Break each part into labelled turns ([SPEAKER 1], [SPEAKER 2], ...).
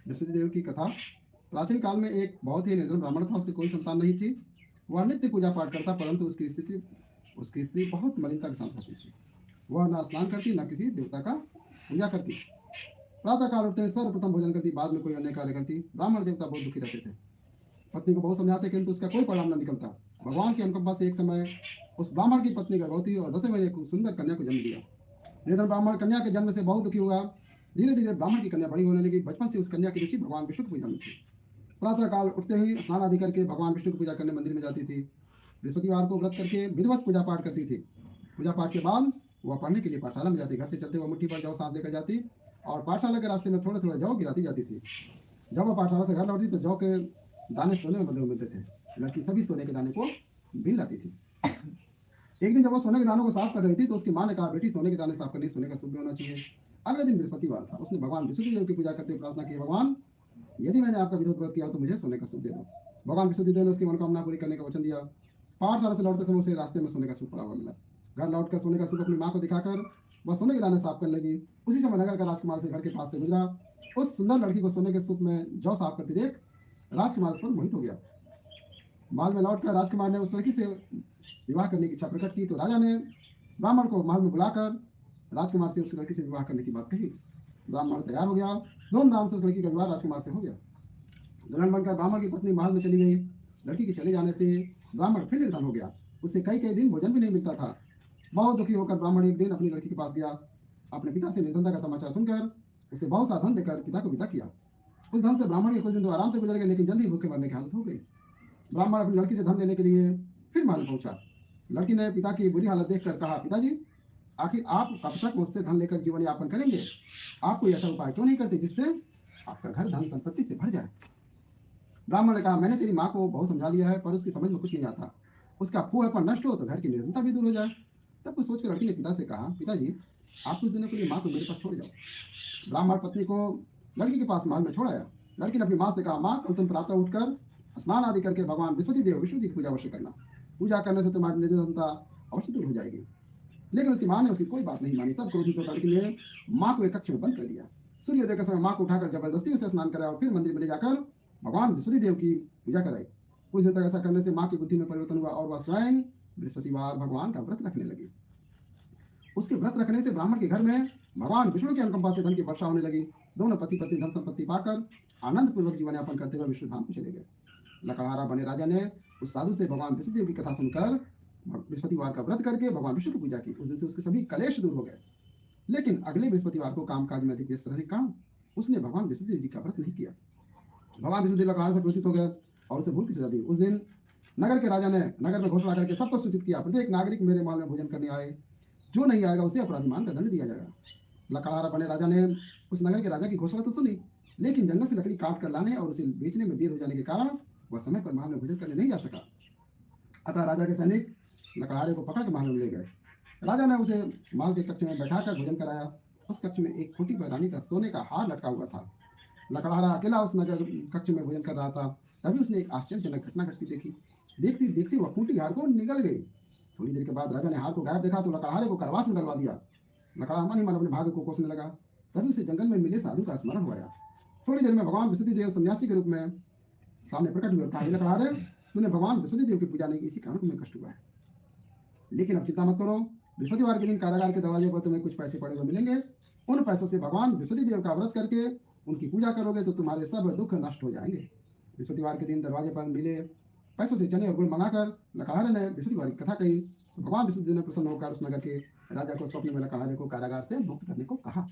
[SPEAKER 1] बृहस्पति देव की कथा। प्राचीन काल में एक बहुत ही निर्धन ब्राह्मण था, उसकी कोई संतान नहीं थी। वह नित्य पूजा पाठ करता, परंतु उसकी स्त्री बहुत मलिनता के साथ रहती थी। वह न स्नान करती, न किसी देवता का पूजा करती। प्रातः काल उठते सर्वप्रथम भोजन करती, बाद में कोई अन्य कार्य करती। ब्राह्मण देवता बहुत दुखी रहते थे, पत्नी को बहुत समझाते, किंतु उसका कोई परिणाम न निकलता। भगवान की अनुकंपा से एक समय उस ब्राह्मण की पत्नी गर्भवती और 10वें महीने एक सुंदर कन्या को जन्म दिया। निर्धन ब्राह्मण कन्या के जन्म से बहुत दुखी हुआ। धीरे धीरे ब्राह्मण की कन्या बड़ी होने लगी। बचपन से उस कन्या की रुचि भगवान विष्णु की पूजा में थी। प्रातः काल उठते ही स्नान आदि करके भगवान विष्णु की पूजा करने मंदिर में जाती थी। बृहस्पतिवार को व्रत करके विधिवत पूजा पाठ करती थी। पूजा पाठ के बाद वह पढ़ने के लिए पाठशाला में जाती। घर से चलते हुए मुट्ठी पर जौ साथ लेकर जाती और पाठशाला के रास्ते में थोड़े थोड़े जौ गिराती जाती थी। जब वह पाठशाला से घर लौटती तो जौ के दाने सोने में बदले हुए मिलते थे। लड़की सभी सोने के दाने को बीन लाती थी। एक दिन जब वो सोने के दानों को साफ कर रही थी तो उसकी माँ ने कहा, बेटी सोने के दाने साफ करने सोने का शुभ होना चाहिए। अगले दिन बृहस्पतिवार था। उसने भगवान बृहस्पति देव की पूजा करते हुए प्रार्थना की, भगवान यदि मैंने आपका विरोध व्रत किया तो मुझे सोने का शुभ दे दो। भगवान बृहस्पति देव ने उसकी मनोकामना पूरी करने का वचन दिया। पाठशाला से लौटते समय उसे रास्ते में सोने का सूप पड़ा हुआ मिला। घर लौटकर सोने का सूप अपनी माँ को दिखाकर वह सोने के दाने साफ करने लगी। उसी समय नगर का राजकुमार से घर के पास से गुजरा। उस सुंदर लड़की को सोने के सूप में जौ साफ करती देख राजकुमार उस पर मोहित हो गया। महल में लौटकर राजकुमार ने उस लड़की से विवाह करने की इच्छा प्रकट की तो राजा ने ब्राह्मण को महल में बुलाकर राजकुमार से उस लड़की से विवाह करने की बात कही। ब्राह्मण तैयार हो गया। धूमधाम से उस लड़की का विवाह राजकुमार से हो गया। दुल्हन बनकर ब्राह्मण की पत्नी महल में चली गई। लड़की के चले जाने से ब्राह्मण फिर निर्धन हो गया। उसे कई कई दिन भोजन भी नहीं मिलता था। बहुत दुखी होकर ब्राह्मण एक दिन अपनी लड़की के पास गया। अपने पिता से निर्धनता का समाचार सुनकर उसे बहुत सा धन देकर पिता को विदा किया। उस धन से ब्राह्मण के कुछ दिन तो आराम से गुजर गए, लेकिन जल्दी भूखे मरने की हालत हो गई। ब्राह्मण अपनी लड़की से धन लेने के लिए फिर महल पहुंचा। लड़की ने पिता की बुरी हालत देखकर कहा, पिताजी आखिर आप कब तक मुझसे धन लेकर जीवन यापन करेंगे? आप कोई ऐसा उपाय क्यों नहीं करते जिससे आपका घर धन संपत्ति से भर जाए? ब्राह्मण ने कहा, मैंने तेरी माँ को बहुत समझा लिया है, पर उसकी समझ में कुछ नहीं आता। उसका फूहड़पन नष्ट हो तो घर की निर्धनता भी दूर हो जाए। तब कुछ सोचकर लड़की ने पिता से कहा, पिताजी आप कुछ दिनों के लिए माँ को मेरे पास छोड़ जाओ। ब्राह्मण पत्नी को लड़की के पास महल में छोड़ आया। लड़की ने अपनी माँ से कहा, माँ कल तुम प्रातः उठकर स्नान आदि करके भगवान बृहस्पति देव विष्णु जी की पूजा अवश्य करना। पूजा करने से तुम्हारी निर्धनता अवश्य दूर हो जाएगी। लेकिन उसकी माँ ने उसकी कोई बात नहीं मानी। तब क्रोधित होकर लड़की ने माँ को एक कक्ष में बंद कर दिया। सूर्योदय के समय माँ को उठाकर जबरदस्ती उसे स्नान कराया और फिर मंदिर में ले जाकर भगवान बृहस्पति देव की पूजा कराई। कुछ दिन तक ऐसा करने से माँ की बुद्धि में परिवर्तन हुआ और वह स्वयं बृहस्पतिवार भगवान का व्रत रखने लगी। उसके व्रत रखने से ब्राह्मण के घर में भगवान विष्णु की अनुकंपा से धन की वर्षा होने लगी। दोनों पति पत्नी धन संपत्ति पाकर आनंद पूर्वक जीवन यापन करते हुए विष्णु धाम को चले गए। लकड़हारा बने राजा ने उस साधु से भगवान बृहस्पति देव की कथा सुनकर बृहस्पतिवार का व्रत करके भगवान विष्णु की पूजा की। उस दिन से उसके सभी कलेश दूर हो गए। लेकिन अगले बृहस्पतिवार को कामकाज में अधिक व्यस्त रहने के कारण उसने भगवान बृहस्पति देव जी का व्रत नहीं किया। भगवान बृहस्पति देव लकड़हारे से क्रोधित हो गए और उसे भूल की सजा दी। उस दिन नगर के राजा ने नगर में घोषणा करके सबको सूचित किया, प्रत्येक नागरिक मेरे महल में भोजन करने आए, जो नहीं आएगा उसे अपराधी मानकर दंड दिया जाएगा। लकड़हारा बने राजा ने उस नगर के राजा की घोषणा तो सुनी, लेकिन जंगल से लकड़ी काट कर लाने और उसे बेचने में देर हो जाने के कारण वह समय पर महल में भोजन करने नहीं जा सका। अतः राजा के सैनिक लकड़हारे को पकड़ कर महल में ले गए। राजा ने उसे महल के कक्ष में बैठाकर भोजन कराया। उस कक्ष में एक खूंटी पर रानी का सोने का हार लटका हुआ था। लकड़हारा अकेला उस नगर कक्ष में भोजन कर रहा था। तभी उसने एक आश्चर्यजनक घटना घटती देखी। देखती देखती वह खूंटी हार को निगल गई। थोड़ी देर के बाद राजा ने हार को गायब देखा तो लकड़हारे को कारावास में डलवा दिया। लकड़हारा मन ही मन अपने भाग्य को कोसने लगा। तभी उसे जंगल में मिले साधु का स्मरण हुआ। थोड़ी देर में भगवान बृहस्पति देव सन्यासी के रूप में सामने प्रकट हुए। कहा, लकड़हारे तूने भगवान बृहस्पति देव की पूजा नहीं की, इसी कारण तुम्हें कष्ट हुआ है। लेकिन अब चिंता मत करो, बृहस्पतिवार के दिन कारागार के दरवाजे पर तुम्हें कुछ पैसे पड़े हुए मिलेंगे। उन पैसों से भगवान बृहस्पति देव का व्रत करके उनकी पूजा करोगे तो तुम्हारे सब दुख नष्ट हो जाएंगे। बृहस्पतिवार के दिन दरवाजे पर मिले पैसों से चने और गुड़ मंगाकर लकड़हारे ने बृहस्पतिवार की कथा कही तो भगवान बृहस्पति देव ने प्रसन्न होकर उस नगर के राजा को स्वप्न में लकड़हारे को कारागार से मुक्त करने को कहा।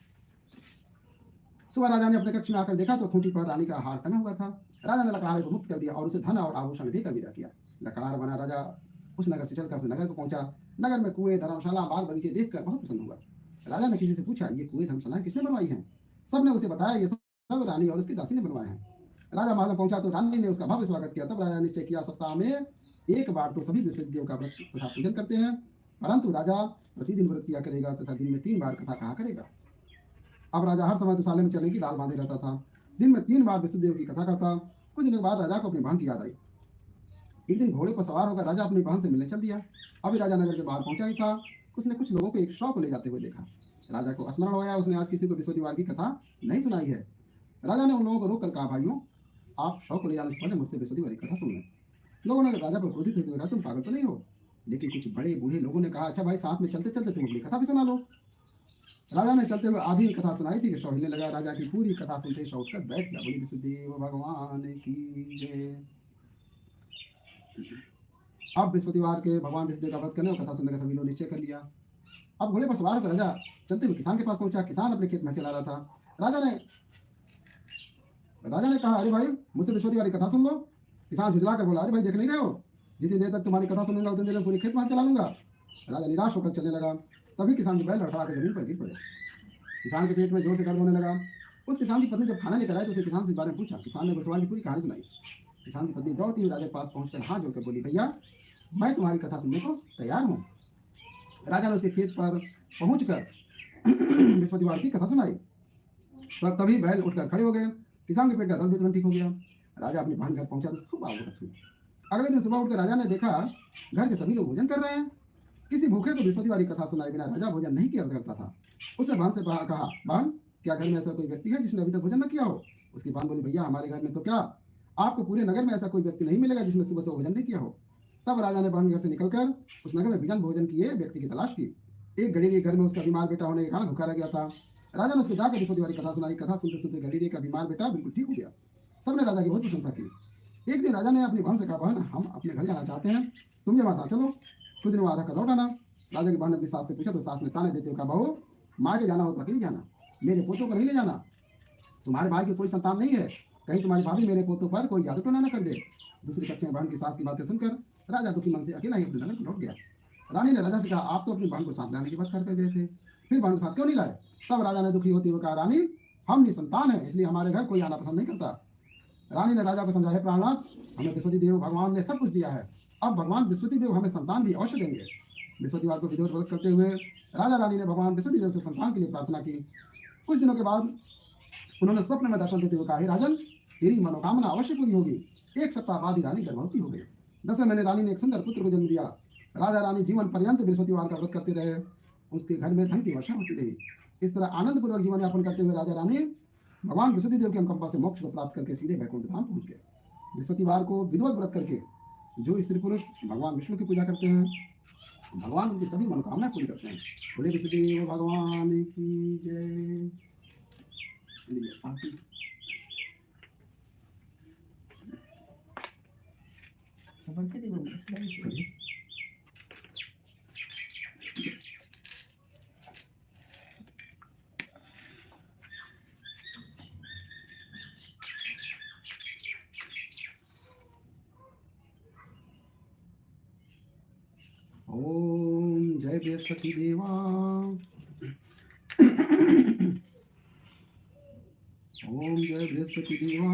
[SPEAKER 1] सुबह राजा ने अपने कक्ष में आकर देखा तो खूंटी पर रानी का हार टंगा हुआ था। राजा ने लकड़हारे को मुक्त कर दिया और उसे धन और आभूषण देकर विदा किया। लकड़हारा बना राजा उस नगर से चलकर अपने नगर को पहुंचा। नगर में कुएं, धर्मशाला, बाग बगीचे देखकर बहुत प्रसन्न हुआ। राजा ने किसी से पूछा, ये कुएं, धर्मशालाएं किसने बनवाई हैं? सबने उसे बताया, ये सब रानी और उसकी दासी ने बनवाए हैं। राजा महल में पहुंचा तो रानी ने उसका भव्य स्वागत किया। तब राजा ने निश्चय किया, सप्ताह में एक बार तो सभी बृहस्पति देव का व्रत तथा पूजन करते हैं, परंतु राजा प्रतिदिन व्रत किया करेगा तथा दिन में 3 बार कथा कहा करेगा। अब राजा हर समय दुशाले में चने की दाल बांधे रहता था। दिन में 3 बार बृहस्पति देव की कथा करता। कुछ दिनों के बाद राजा को अपनी बहन की याद आई। एक दिन घोड़े पर सवार होकर राजा अपनी बहन से मिलने चल दिया। अभी राजा नगर के बाहर पहुंचा ही था, उसने कुछ लोगों को एक शॉप ले जाते हुए देखा। राजा को स्मरण होया, उसने आज किसी को बृहस्पतिवार की कथा नहीं सुनाई है। राजा ने उन लोगों को रोक कर कहा, भाइयों, आप शव को ले जाने से पहले मुझसे बृहस्पतिवार की कथा सुन लें। लोगों ने राजा पर क्रोधित होते हुए कहा, तुम पागल तो नहीं हो? लेकिन कुछ बड़े बूढ़े लोगों ने कहा, अच्छा भाई, साथ में चलते चलते तुम अपनी कथा भी सुना लो। राजा ने चलते हुए आधी कथा सुनाई थी कि शव हिलने लगा। राजा की पूरी कथा सुनते शव उठकर बैठ गया। बोली विष्णुदेव भगवान की जय। अब बृहस्पतिवार के भगवान विष्णुदेव का वध करने और कथा सुनने का सभी लोग निश्चय कर लिया। अब घोड़े पर सवार होकर राजा चलते हुए किसान के पास पहुंचा। किसान अपने खेत में चला रहा था। राजा ने कहा, अरे भाई, मुझसे बृहस्पतिवार की कथा सुन लो। किसान झुंझला कर बोला, अरे भाई, देख नहीं रहे हो, जितनी देर तक तुम्हारी कथा सुनूंगा उतनी देर में पूरी खेत में चला लूंगा। राजा निराश होकर चलने लगा। तभी किसान की बैल लड़खड़ा कर जमीन पर गिर पड़े। किसान के पेट में जोर से दर्द होने लगा। उस किसान की पत्नी जब खाना लेकर आई तो उसे किसान से इस बारे में पूछा। किसान ने बृहस्पतिवार की पूरी कहानी सुनाई। किसान की पत्नी दौड़ती हुई राजा के पास पहुंचकर हाथ जोड़कर बोली, भैया, मैं तुम्हारी कथा सुनने को तैयार हूँ। राजा ने उसके खेत पर पहुंचकर बृहस्पतिवार की कथा सुनाई। सब तभी बैल उठकर खड़े हो गए। किसान के पेट का दर्द भी तुरंत ठीक हो गया। राजा अपनी बहन घर पहुंचा तो खूब आवक हुई। अगले दिन सुबह उठकर राजा ने देखा घर के सभी लोग भोजन कर रहे हैं। किसी भूखे को बृहस्पतिवार की कथा सुनाए बिना राजा भोजन नहीं किया करता था। उसने बहन से कहा, बहन, क्या घर में ऐसा कोई व्यक्ति है जिसने अभी तक भोजन न किया हो? उसकी बहन बोली, भैया, हमारे घर में तो क्या, आपको पूरे नगर में ऐसा कोई व्यक्ति नहीं मिलेगा जिसने सुबह से भोजन नहीं किया हो। तब राजा ने बहन घर से निकलकर उस नगर में बिजन भोजन किए व्यक्ति की तलाश की। एक गरीब घर में उसका बीमार बेटा होने के कारण भूखा रह गया था। राजा ने उसको जाकर बृहस्पतिवार की कथा सुनाई। कथा सुनते सुनते गरीब का बीमार बेटा बिल्कुल ठीक हो गया। सबने राजा की बहुत प्रशंसा की। एक दिन राजा ने अपनी बहन से कहा, बहन, हम अपने घर जाना चाहते हैं, तुम भी हमारे साथ चलो, कुछ दिन वहां रहकर लौट आना। राजा की बहन ने अपनी सास से पूछा तो सास ने ताने देते हुए कहा, बहू, माँ के जाना हो तो अकेले जाना, मेरे पोतों को नहीं ले जाना। तुम्हारे भाई की कोई संतान नहीं है, कहीं तुम्हारी भाभी मेरे पोतों पर कोई जादू टोना न कर दे। दूसरी पक्ष में बहन की सास की बातें सुनकर राजा दुखी मन से अकेला ही अपने नगर लौट गया। रानी ने राजा से कहा, आप तो अपनी बहन को साथ लाने की बात कर गए थे, फिर बहन को साथ क्यों नहीं लाए? तब राजा ने दुखी होते हुए कहा, रानी, हम निसंतान है, इसलिए हमारे घर कोई आना पसंद नहीं करता। रानी ने राजा को समझाया, प्राणनाथ, हमें बृहस्पति देव भगवान ने सब कुछ दिया है, अब भगवान बृहस्पति देव हमें संतान भी अवश्य देंगे। बृहस्पतिवार को विधिवत व्रत करते हुए राजा रानी ने भगवान बृहस्पति देव से संतान के लिए प्रार्थना की। कुछ दिनों के बाद उन्होंने स्वप्न में दर्शन देते हुए कहा, हे राजन, तेरी मनोकामना अवश्य पूरी होगी। एक सप्ताह बाद ही रानी गर्भवती हो गई। 10वें महीने रानी ने एक सुंदर पुत्र को जन्म दिया। राजा रानी जीवन पर्यंत बृहस्पतिवार का व्रत करते रहे। उसके घर में धन की वर्षा होती रही। इस तरह आनंदपूर्वक जीवन यापन करते हुए राजा रानी भगवान बृहस्पति देव के अनुकंपा से मोक्ष को प्राप्त करके सीधे वैकुंठ धाम पहुंच गए। बृहस्पतिवार को विधिवत व्रत करके जो स्त्री पुरुष भगवान विष्णु की पूजा करते हैं, भगवान उनकी सभी मनोकामनाएं पूरी करते हैं। बोले विष्णुदेव भगवान की जय। ओम जय बृहस्पति देवा। ओम जय बृहस्पति देवा।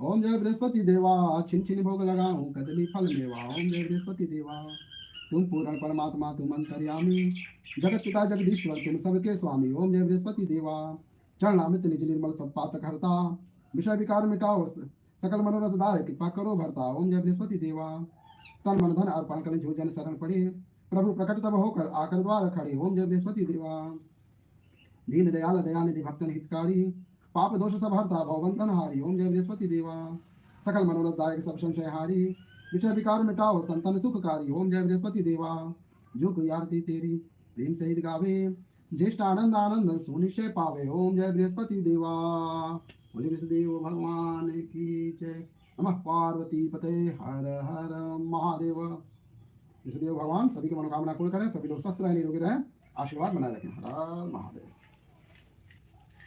[SPEAKER 1] ओम जय बृहस्पति देवा। छिन छिन भोग लगाऊं कदली फल मेवा। ओम जय बृहस्पति देवा। तुम पूर्ण परमात्मा, तुम अंतर्यामी, जगत पिता जगदीश्वर, तुम सबके स्वामी। ओम जय बृहस्पति देवा। चरणामृत निज निर्मल सब पातक हरता, विषय विकार मिटाओ सकल मनोरथ दाय, कृपा करो भरता। ओम जय बृहस्पति देवा। तन मन धन अर्पण करें जो जन शरण पड़े, प्रभु प्रकट तब होकर आकर द्वार खड़े। ओम जय बृहस्पति देवा। दीन दयाल दयानिधि भक्तन हितकारी, पाप दोष सब हरता भवबंधन हारी। ओम जय बृहस्पति देवा। सकल मनोरथ दायक सब संशय हारी, विषय विकार मिटाओ संतन सुखकारी। ओम जय बृहस्पति देवा। जो कोई आरती तेरी प्रेम सहित गावे, ज्येष्ठ आनंद आनंद सुनिश्चय पावे। ओम जय बृहस्पति देवा। बोले विष्णुदेव भगवान की जय। नमः पार्वती पते हर हर महादेव। विष्णुदेव भगवान सभी की मनोकामना पूर्ण करें, सभी लोग स्वस्थ रहें, निरोगी रहें, आशीर्वाद बनाए रखें। हर हर महादेव।